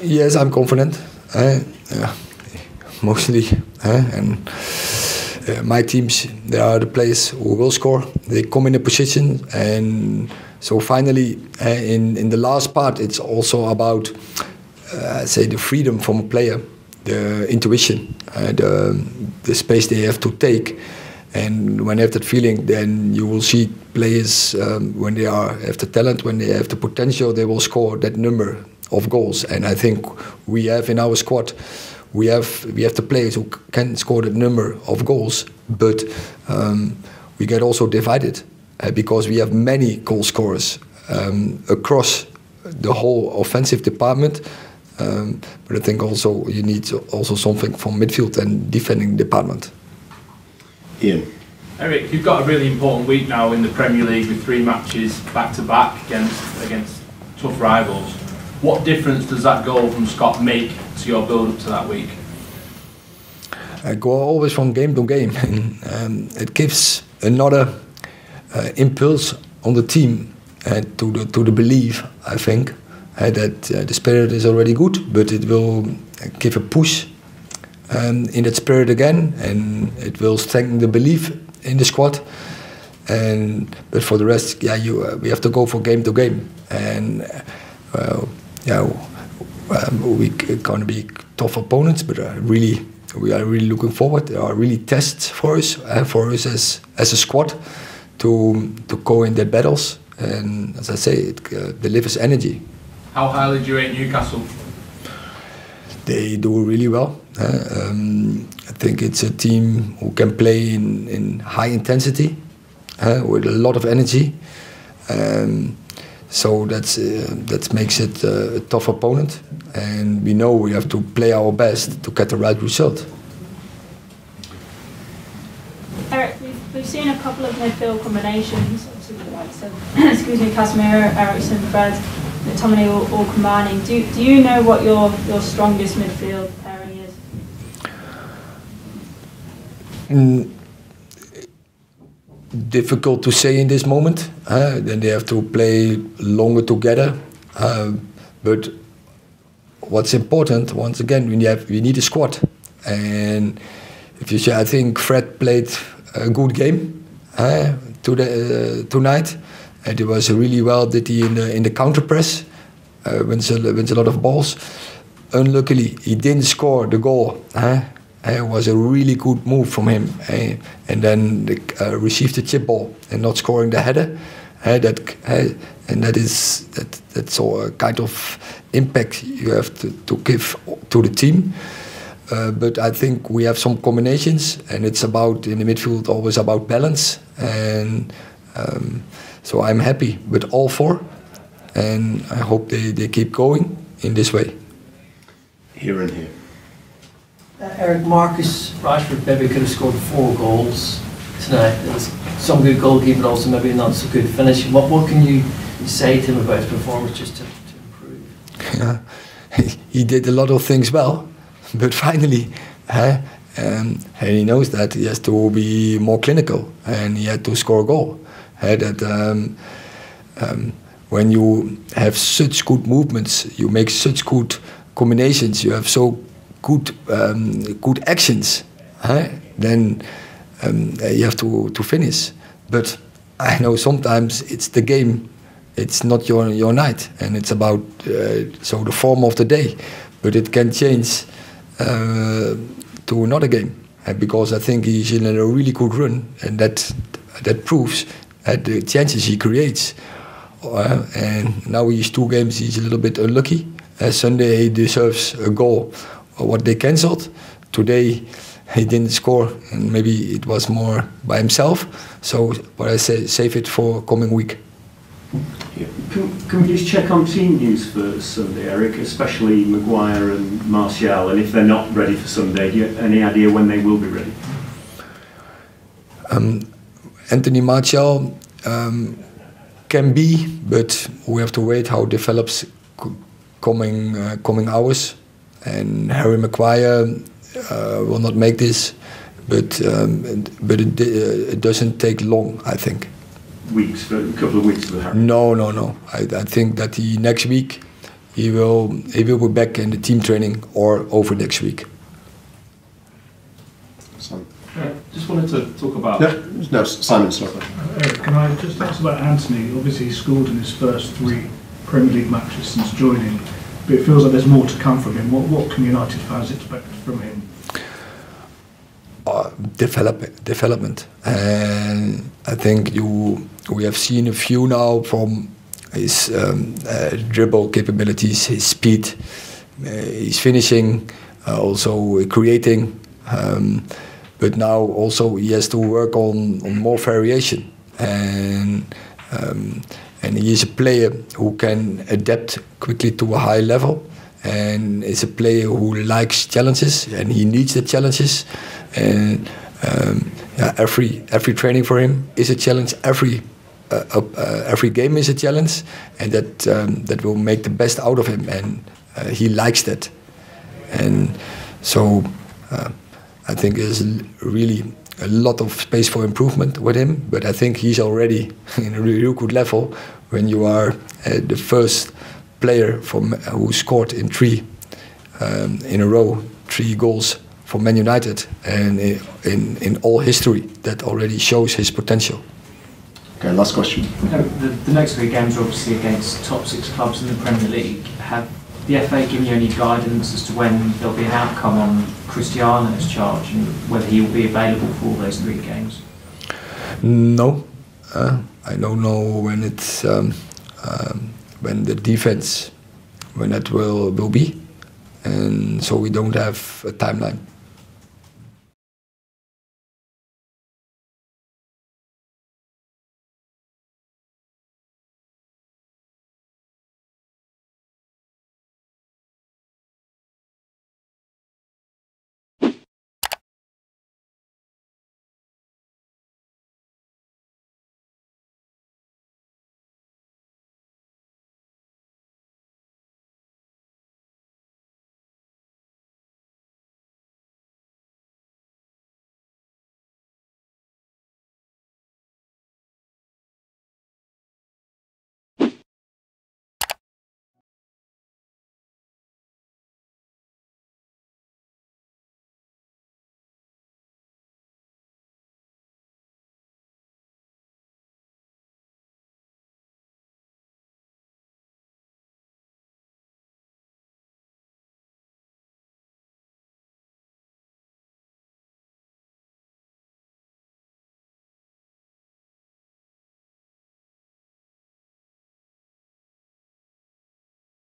Yes, I'm confident. Mostly, and my teams, they are the players who will score. They come in a position, and so finally, in the last part, it's also about, say, the freedom from a player, the intuition, the space they have to take. And when they have that feeling, then you will see players, when they have the talent, when they have the potential, they will score that number of goals. And I think we have in our squad, we have the players who can score that number of goals, but we get also divided because we have many goal scorers across the whole offensive department. But I think also you need also something from midfield and defending department. Ian. Erik, you've got a really important week now in the Premier League with 3 matches back to back against tough rivals. What difference does that goal from Scott make to your build up to that week? I go always from game to game, and it gives another impulse on the team to the belief, I think, that the spirit is already good, but it will give a push in that spirit again, and it will strengthen the belief in the squad. But for the rest, yeah, we have to go for game to game, and we're going to be tough opponents, but we are really looking forward. There are really tests for us as a squad to go in their battles, and as I say, it delivers energy. How highly do you rate Newcastle? They do really well. I think it's a team who can play in high intensity with a lot of energy. So that makes it a tough opponent, and we know we have to play our best to get the right result. Erik, we've seen a couple of midfield combinations, obviously the likes of Casemiro, Eriksen, Fred, Antony all combining. Do you know what your strongest midfield pairing is? Difficult to say in this moment. Then they have to play longer together. But what's important, once again, we need a squad. And if you say, I think Fred played a good game tonight. And it was really well did he in the counter press, wins a lot of balls. Unluckily, he didn't score the goal. It was a really good move from him, and then received the chip ball and not scoring the header. That's all a kind of impact you have to give to the team. But I think we have some combinations, and it's about in the midfield always about balance. And so I'm happy with all 4, and I hope they keep going in this way. Here and here. Erik, Marcus Rashford maybe could have scored 4 goals tonight. There was some good goalkeeping, but also maybe not so good finishing. What can you say to him about his performance just to improve? Yeah, he did a lot of things well, but finally, and he knows that he has to be more clinical, and he had to score a goal. When you have such good movements, you make such good combinations, you have so good actions, then you have to finish. But I know sometimes it's the game, it's not your night, and it's about so the form of the day. But it can change to another game, because I think he's in a really good run, and that proves the chances he creates. And now he's 2 games, he's a little bit unlucky. Sunday he deserves a goal, what they cancelled. Today he didn't score, and maybe it was more by himself. So, but I say save it for coming week. Yeah. Can we just check on team news for Sunday, Erik, especially Maguire and Martial, and if they're not ready for Sunday, do you have any idea when they will be ready? Antony, Martial can be, but we have to wait how it develops coming hours. And Harry Maguire will not make this, but it doesn't take long, I think. A couple of weeks for Harry? No. I think that next week he will be back in the team training or over next week. Just wanted to talk about... No, Simon, sorry. Can I just ask about Antony? Obviously he scored in his first 3 Premier League matches since joining, but it feels like there's more to come from him. What can United fans expect from him? Development, and I think we have seen a few now from his dribble capabilities, his speed, his finishing, also creating, but now also he has to work on more variation, and he is a player who can adapt quickly to a high level, and is a player who likes challenges, and he needs the challenges. And every training for him is a challenge. Every game is a challenge, and that will make the best out of him. And he likes that. And so I think there's really a lot of space for improvement with him. But I think he's already in a real good level when you are the first player who scored in 3 in a row, 3 goals for Man United, and in all history. That already shows his potential. Okay, last question. The next 3 games are obviously against top 6 clubs in the Premier League. Have the FA given you any guidance as to when there'll be an outcome on Cristiano's charge and whether he will be available for all those 3 games? No, I don't know when it's when the defense, when that will be, and so we don't have a timeline.